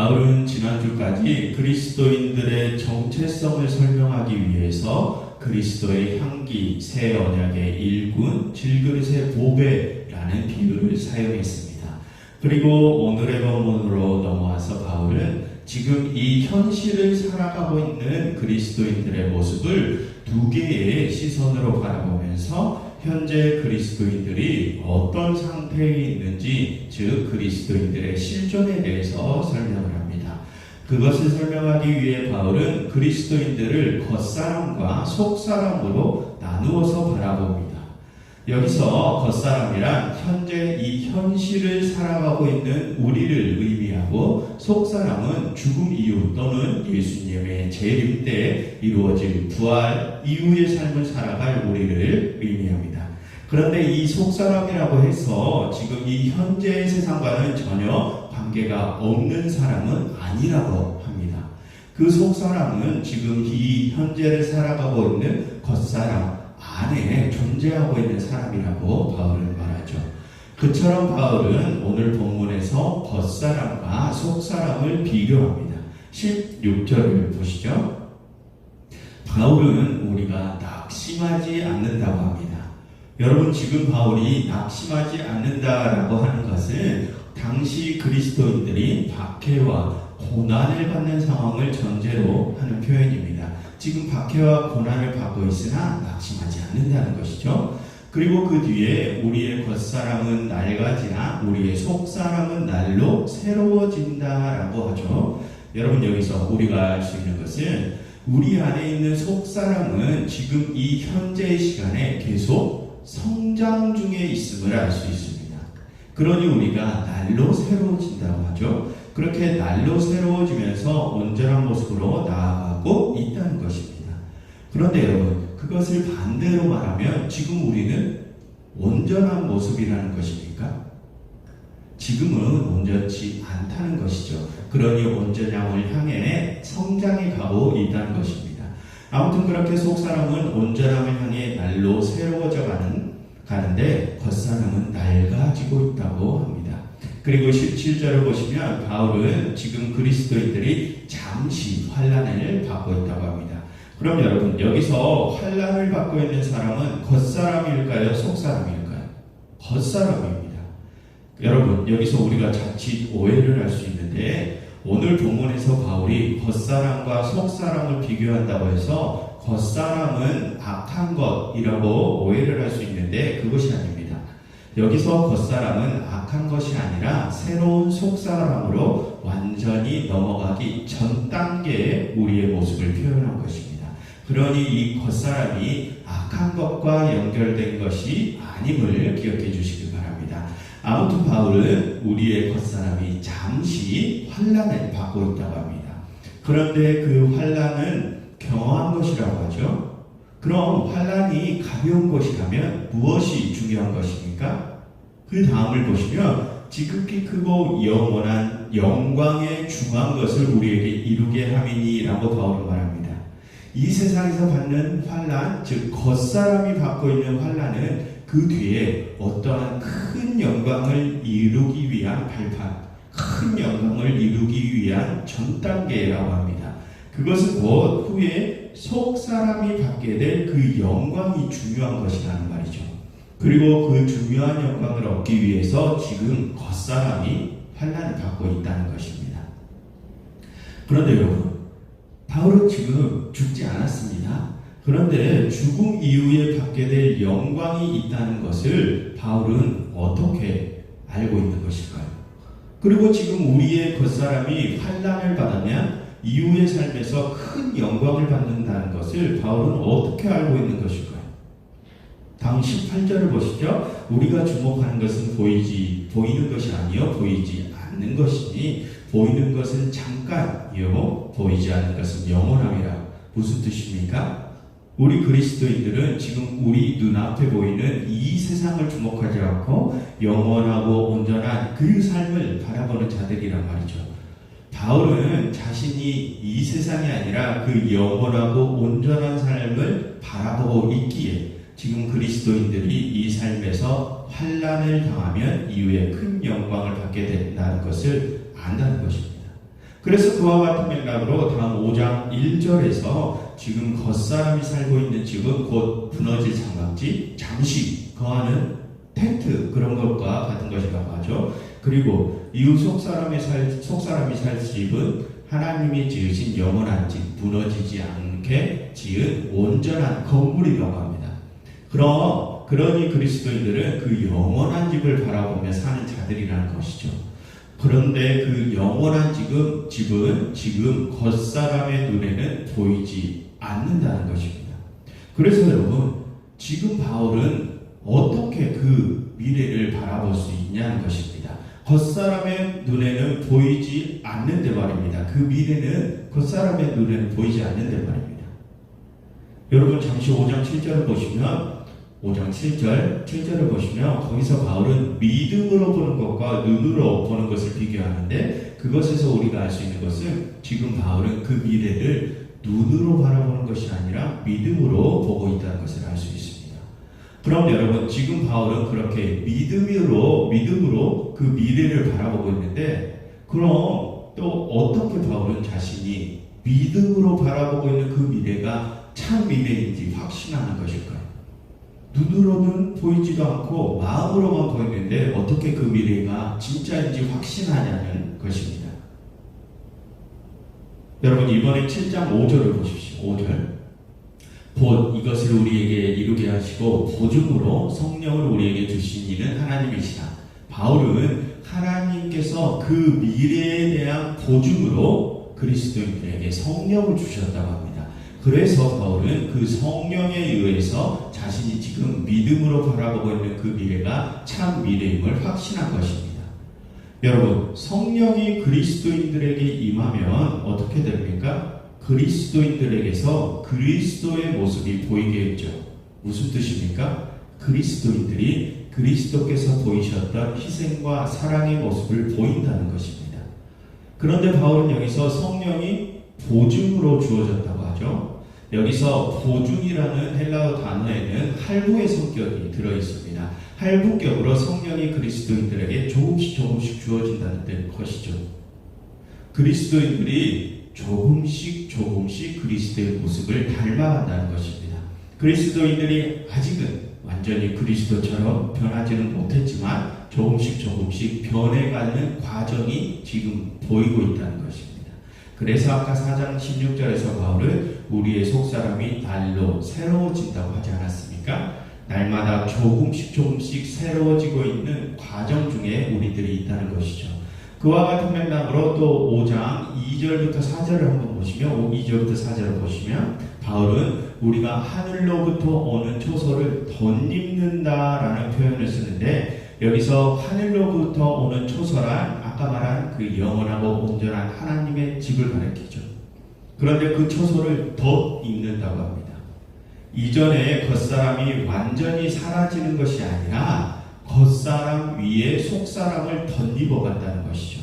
바울은 지난주까지 그리스도인들의 정체성을 설명하기 위해서 그리스도의 향기, 새 언약의 일군, 질그릇의 보배라는 비유를 사용했습니다. 그리고 오늘의 본문으로 넘어와서 바울은 지금 이 현실을 살아가고 있는 그리스도인들의 모습을 두 개의 시선으로 바라보면서 현재 그리스도인들이 어떤 상태에 있는지, 즉 그리스도인들의 실존에 대해서 설명을 합니다. 그것을 설명하기 위해 바울은 그리스도인들을 겉사람과 속사람으로 나누어서 바라봅니다. 여기서 겉사람이란 현재 이 현실을 살아가고 있는 우리를 의미하고, 속사람은 죽음 이후 또는 예수님의 재림 때 이루어질 부활 이후의 삶을 살아갈 우리를 의미합니다. 그런데 이 속사람이라고 해서 지금 이 현재의 세상과는 전혀 관계가 없는 사람은 아니라고 합니다. 그 속사람은 지금 이 현재를 살아가고 있는 겉사람 안에 존재하고 있는 사람이라고 바울은 말하죠. 그처럼 바울은 오늘 본문에서 겉사람과 속사람을 비교합니다. 16절을 보시죠. 바울은 우리가 낙심하지 않는다고 합니다. 여러분, 지금 바울이 낙심하지 않는다라고 하는 것은 당시 그리스도인들이 박해와 고난을 받는 상황을 전제로 하는 표현입니다. 지금 박해와 고난을 받고 있으나 낙심하지 않는다는 것이죠. 그리고 그 뒤에 우리의 겉사람은 낡아지나 우리의 속사람은 날로 새로워진다라고 하죠. 여러분, 여기서 우리가 알 수 있는 것은 우리 안에 있는 속사람은 지금 이 현재의 시간에 계속 성장 중에 있음을 알 수 있습니다. 그러니 우리가 날로 새로워진다고 하죠. 그렇게 날로 새로워지면서 온전한 모습으로 나아가고 있다는 것입니다. 그런데 여러분, 그것을 반대로 말하면 지금 우리는 온전한 모습이라는 것입니까? 지금은 온전치 않다는 것이죠. 그러니 온전함을 향해 성장해 가고 있다는 것입니다. 아무튼 그렇게 속사람은 온전함을 향해 날로 새로워져 가는데 겉사람은 낡아지고 있다고 합니다. 그리고 17절을 보시면 바울은 지금 그리스도인들이 잠시 환난을 받고 있다고 합니다. 그럼 여러분, 여기서 환난을 받고 있는 사람은 겉사람일까요? 속사람일까요? 겉사람입니다. 여러분, 여기서 우리가 자칫 오해를 할 수 있는데, 오늘 본문에서 바울이 겉사람과 속사람을 비교한다고 해서 겉사람은 악한 것이라고 오해를 할 수 있는데 그것이 아닙니다. 여기서 겉사람은 악한 것이 아니라 새로운 속사람으로 완전히 넘어가기 전 단계의 우리의 모습을 표현한 것입니다. 그러니 이 겉사람이 악한 것과 연결된 것이 아님을 기억해 주시기 바랍니다. 아무튼 바울은 우리의 겉사람이 잠시 환난을 받고 있다고 합니다. 그런데 그 환난은 경험한 것이라고 하죠. 그럼 환난이 가벼운 것이라면 무엇이 중요한 것입니까? 그 다음을 보시면 지극히 크고 영원한 영광에 중한 것을 우리에게 이루게 함이니라고 바울은 말합니다. 이 세상에서 받는 환난, 즉 겉사람이 받고 있는 환난은 그 뒤에 어떠한 큰 영광을 이루기 위한 발판, 큰 영광을 이루기 위한 전 단계라고 합니다. 그것은 곧 후에 속사람이 받게 될 그 영광이 중요한 것이라는 말이죠. 그리고 그 중요한 영광을 얻기 위해서 지금 겉사람이 환난을 받고 있다는 것입니다. 그런데 여러분, 바울은 지금 죽지 않았습니다. 그런데 죽음 이후에 받게 될 영광이 있다는 것을 바울은 어떻게 알고 있는 것일까요? 그리고 지금 우리의 겉사람이 환난을 받으면 이후의 삶에서 큰 영광을 받는다는 것을 바울은 어떻게 알고 있는 것일까요? 다음 18절을 보시죠. 우리가 주목하는 것은 보이는 것이 아니요 보이지 않는 것이니 보이는 것은 잠깐이요 보이지 않는 것은 영원함이라. 무슨 뜻입니까? 우리 그리스도인들은 지금 우리 눈앞에 보이는 이 세상을 주목하지 않고 영원하고 온전한 그 삶을 바라보는 자들이란 말이죠. 바울은 자신이 이 세상이 아니라 그 영원하고 온전한 삶을 바라보고 있기에 지금 그리스도인들이 이 삶에서 환난을 당하면 이후에 큰 영광을 받게 된다는 것을 안다는 것입니다. 그래서 그와 같은 맥락으로 다음 5장 1절에서 지금 겉사람이 살고 있는 집은 곧 무너질 장막집, 잠시 거하는 텐트 그런 것과 같은 것이라고 하죠. 그리고 이후 속사람이 살 집은 하나님이 지으신 영원한 집, 무너지지 않게 지은 온전한 건물이라고 합니다. 그러니 그리스도인들은 그 영원한 집을 바라보며 사는 자들이라는 것이죠. 그런데 그 영원한 집은 지금 겉사람의 눈에는 보이지 않는다는 것입니다. 그래서 여러분, 지금 바울은 어떻게 그 미래를 바라볼 수 있냐는 것입니다. 겉사람의 눈에는 보이지 않는데 말입니다. 그 미래는 겉사람의 눈에는 보이지 않는데 말입니다. 여러분 잠시 5장 7절을 보시면 5장 7절을 보시면 거기서 바울은 믿음으로 보는 것과 눈으로 보는 것을 비교하는데 그것에서 우리가 알 수 있는 것은 지금 바울은 그 미래를 눈으로 바라보는 것이 아니라 믿음으로 보고 있다는 것을 알 수 있습니다. 그럼 여러분 지금 바울은 그렇게 믿음으로 그 미래를 바라보고 있는데 그럼 또 어떻게 바울은 자신이 믿음으로 바라보고 있는 그 미래가 참 미래인지 확신하는 것일까요? 눈으로는 보이지도 않고 마음으로만 보이는데 어떻게 그 미래가 진짜인지 확신하냐는 것입니다. 여러분 이번에 7장 5절을 보십시오. 5절 곧 이것을 우리에게 이루게 하시고 보증으로 성령을 우리에게 주신 이는 하나님이시라. 바울은 하나님께서 그 미래에 대한 보증으로 그리스도인들에게 성령을 주셨다고 합니다. 그래서 바울은 그 성령에 의해서 자신이 지금 믿음으로 바라보고 있는 그 미래가 참 미래임을 확신한 것입니다. 여러분, 성령이 그리스도인들에게 임하면 어떻게 됩니까? 그리스도인들에게서 그리스도의 모습이 보이게 했죠. 무슨 뜻입니까? 그리스도인들이 그리스도께서 보이셨던 희생과 사랑의 모습을 보인다는 것입니다. 그런데 바울은 여기서 성령이 보증으로 주어졌다고 하죠. 여기서 보증이라는 헬라어 단어에는 할부의 성격이 들어있습니다. 할부격으로 성령이 그리스도인들에게 조금씩 주어진다는 것이죠. 그리스도인들이 조금씩 그리스도의 모습을 닮아간다는 것입니다. 그리스도인들이 아직은 완전히 그리스도처럼 변하지는 못했지만 조금씩 변해가는 과정이 지금 보이고 있다는 것입니다. 그래서 아까 4장 16절에서 바울은 우리의 속사람이 날로 새로워진다고 하지 않았습니까? 날마다 조금씩 새로워지고 있는 과정 중에 우리들이 있다는 것이죠. 그와 같은 맥락으로 또 5장 2절부터 4절을 한번 보시면 2절부터 4절을 보시면 바울은 우리가 하늘로부터 오는 초소를 덧입는다라는 표현을 쓰는데 여기서 하늘로부터 오는 초소란 아까 말한 그 영원하고 온전한 하나님의 집을 가리키죠. 그런데 그 초소를 덧입는다고 합니다. 이전에 겉사람이 완전히 사라지는 것이 아니라 겉사람 위에 속사람을 덧입어간다는 것이죠.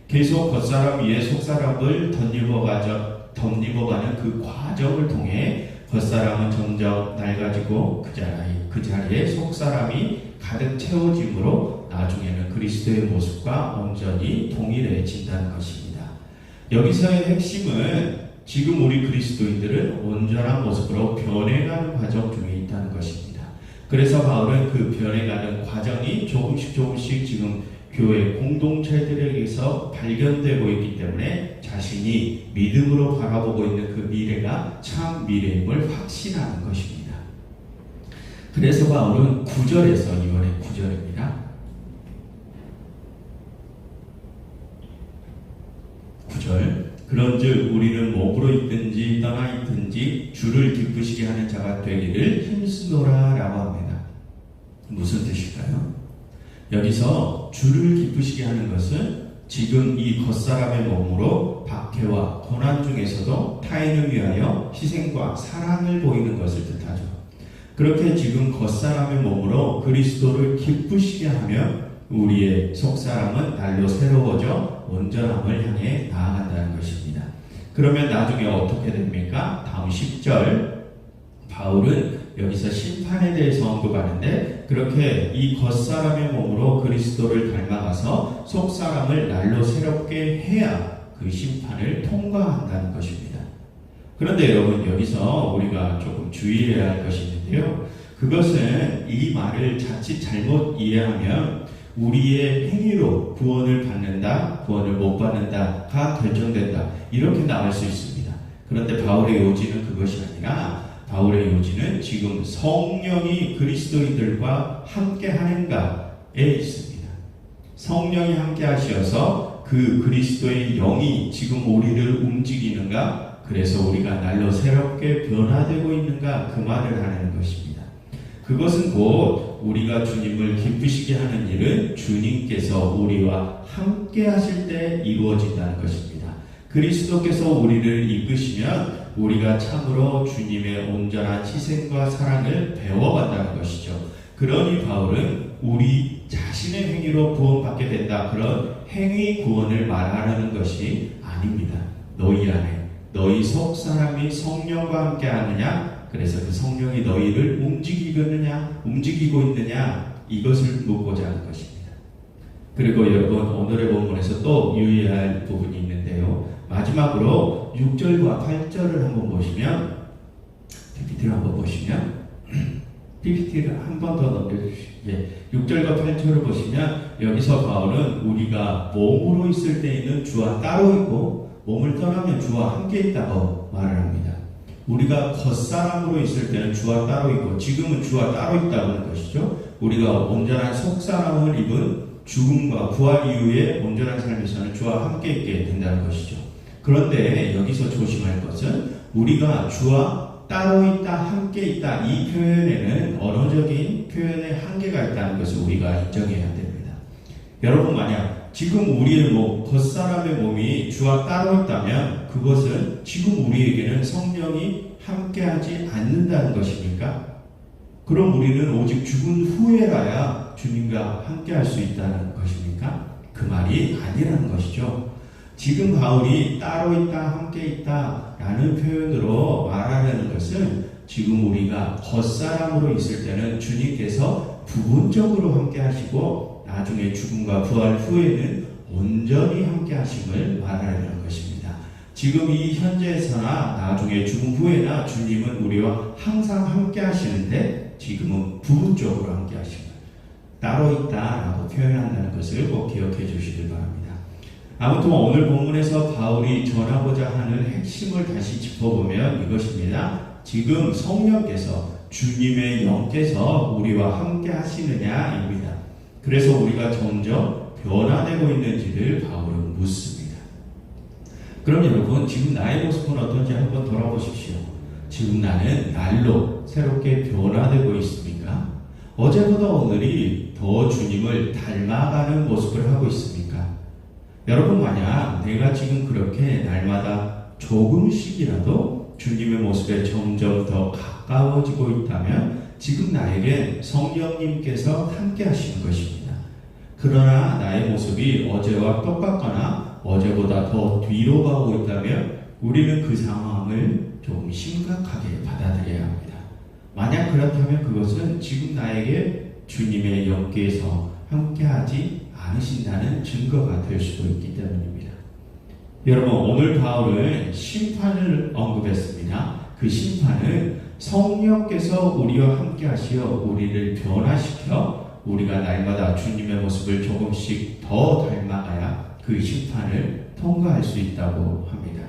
계속 겉사람 위에 속사람을 덧입어가는 그 과정을 통해 겉사람은 점점 낡아지고 그 자리에 속사람이 가득 채워짐으로 나중에는 그리스도의 모습과 온전히 동일해진다는 것입니다. 여기서의 핵심은 지금 우리 그리스도인들은 온전한 모습으로 변해가는 과정 중에 있다는 것입니다. 그래서 바울은 그 변해가는 과정이 조금씩 지금 교회 공동체들에게서 발견되고 있기 때문에 자신이 믿음으로 바라보고 있는 그 미래가 참 미래임을 확신하는 것입니다. 그래서 바울은 9절에서 이번에 9절입니다. 9절 그런즉 우리는 몸으로 있든지 떠나 있든지 주를 기쁘시게 하는 자가 되기를 힘쓰노라 라고 합니다. 무슨 뜻일까요? 여기서 주를 기쁘시게 하는 것은 지금 이 겉사람의 몸으로 박해와 고난 중에서도 타인을 위하여 희생과 사랑을 보이는 것을 뜻하죠. 그렇게 지금 겉사람의 몸으로 그리스도를 기쁘시게 하면 우리의 속사람은 날로 새로워져 온전함을 향해 나아간다는 것입니다. 그러면 나중에 어떻게 됩니까? 다음 10절 바울은 여기서 심판에 대해서 언급하는데 그렇게 이 겉사람의 몸으로 그리스도를 닮아가서 속사람을 날로 새롭게 해야 그 심판을 통과한다는 것입니다. 그런데 여러분, 여기서 우리가 조금 주의해야 할 것이 있는데요. 그것은 이 말을 자칫 잘못 이해하면 우리의 행위로 구원을 받는다, 구원을 못 받는다가 결정된다, 이렇게 나올 수 있습니다. 그런데 바울의 요지는 그것이 아니라 바울의 요지는 지금 성령이 그리스도인들과 함께 하는가에 있습니다. 성령이 함께 하셔서 그 그리스도의 영이 지금 우리를 움직이는가, 그래서 우리가 날로 새롭게 변화되고 있는가, 그 말을 하는 것입니다. 그것은 곧 우리가 주님을 기쁘시게 하는 일은 주님께서 우리와 함께 하실 때 이루어진다는 것입니다. 그리스도께서 우리를 이끄시면 우리가 참으로 주님의 온전한 희생과 사랑을 배워간다는 것이죠. 그러니 바울은 우리 자신의 행위로 구원받게 된다, 그런 행위 구원을 말하는 것이 아닙니다. 너희 안에 너희 속 사람이 성령과 함께 하느냐, 그래서 그 성령이 너희를 움직이고 있느냐, 이것을 묻고자 하는 것입니다. 그리고 여러분, 오늘의 본문에서 또 유의할 부분이 있는데요. 마지막으로 6절과 8절을 한번 보시면, PPT를 한번 보시면, PPT를 한 번 더 넘겨주시죠. 6절과 8절을 보시면, 여기서 바울은 우리가 몸으로 있을 때 있는 주와 따로 있고 몸을 떠나면 주와 함께 있다고 말을 합니다. 우리가 겉사람으로 있을 때는 주와 따로 있고 지금은 주와 따로 있다고 하는 것이죠. 우리가 온전한 속사람을 입은 죽음과 부활 이후에 온전한 삶에서는 주와 함께 있게 된다는 것이죠. 그런데 여기서 조심할 것은 우리가 주와 따로 있다, 함께 있다, 이 표현에는 언어적인 표현의 한계가 있다는 것을 우리가 인정해야 됩니다. 여러분, 만약 지금 우리의 겉사람의 몸이 주와 따로 있다면 그것은 지금 우리에게는 성령이 함께하지 않는다는 것입니까? 그럼 우리는 오직 죽은 후에라야 주님과 함께할 수 있다는 것입니까? 그 말이 아니라는 것이죠. 지금 바울이 따로 있다, 함께 있다 라는 표현으로 말하는 것은 지금 우리가 겉사람으로 있을 때는 주님께서 부분적으로 함께 하시고 나중에 죽음과 부활 후에는 온전히 함께 하심을 말하려는 것입니다. 지금 이 현재에서나 나중에 죽음 후에나 주님은 우리와 항상 함께 하시는데 지금은 부분적으로 함께 하심을 따로 있다라고 표현한다는 것을 꼭 기억해 주시길 바랍니다. 아무튼 오늘 본문에서 바울이 전하고자 하는 핵심을 다시 짚어보면 이것입니다. 지금 성령께서, 주님의 영께서 우리와 함께 하시느냐입니다. 그래서 우리가 점점 변화되고 있는지를 바울은 묻습니다. 그럼 여러분, 지금 나의 모습은 어떤지 한번 돌아보십시오. 지금 나는 날로 새롭게 변화되고 있습니까? 어제보다 오늘이 더 주님을 닮아가는 모습을 하고 있습니까? 여러분, 만약 내가 지금 그렇게 날마다 조금씩이라도 주님의 모습에 점점 더 가까워지고 있다면 지금 나에게 성령님께서 함께 하시는 것입니다. 그러나 나의 모습이 어제와 똑같거나 어제보다 더 뒤로 가고 있다면 우리는 그 상황을 조금 심각하게 받아들여야 합니다. 만약 그렇다면 그것은 지금 나에게 주님의 영께서 함께하지 않으신다는 증거가 될 수도 있기 때문입니다. 여러분, 오늘 바울은 심판을 언급했습니다. 그 심판은 성령께서 우리와 함께 하시어 우리를 변화시켜 우리가 날마다 주님의 모습을 조금씩 더 닮아가야 그 심판을 통과할 수 있다고 합니다.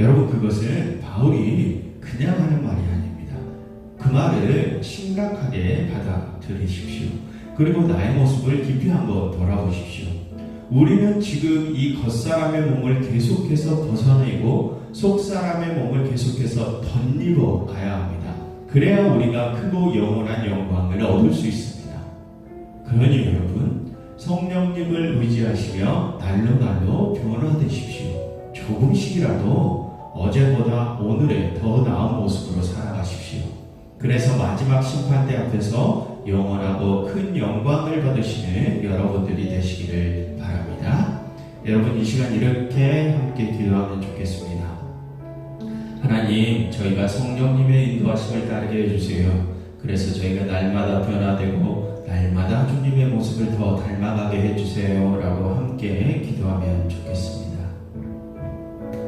여러분, 그것은 바울이 그냥 하는 말이 아닙니다. 그 말을 심각하게 받아들이십시오. 그리고 나의 모습을 깊이 한번 돌아보십시오. 우리는 지금 이 겉사람의 몸을 계속해서 벗어내고 속사람의 몸을 계속해서 덧입어 가야 합니다. 그래야 우리가 크고 영원한 영광을 얻을 수 있습니다. 그러니 여러분, 성령님을 의지하시며 날로 변화되십시오. 조금씩이라도 어제보다 오늘의 더 나은 모습으로 살아가십시오. 그래서 마지막 심판대 앞에서 영원하고 큰 영광을 받으시는 여러분들이 되시기를 바랍니다. 여러분, 이 시간 이렇게 함께 기도하면 좋겠습니다. 하나님, 저희가 성령님의 인도하심을 따르게 해주세요. 그래서 저희가 날마다 변화되고 날마다 주님의 모습을 더 닮아가게 해주세요 라고 함께 기도하면 좋겠습니다.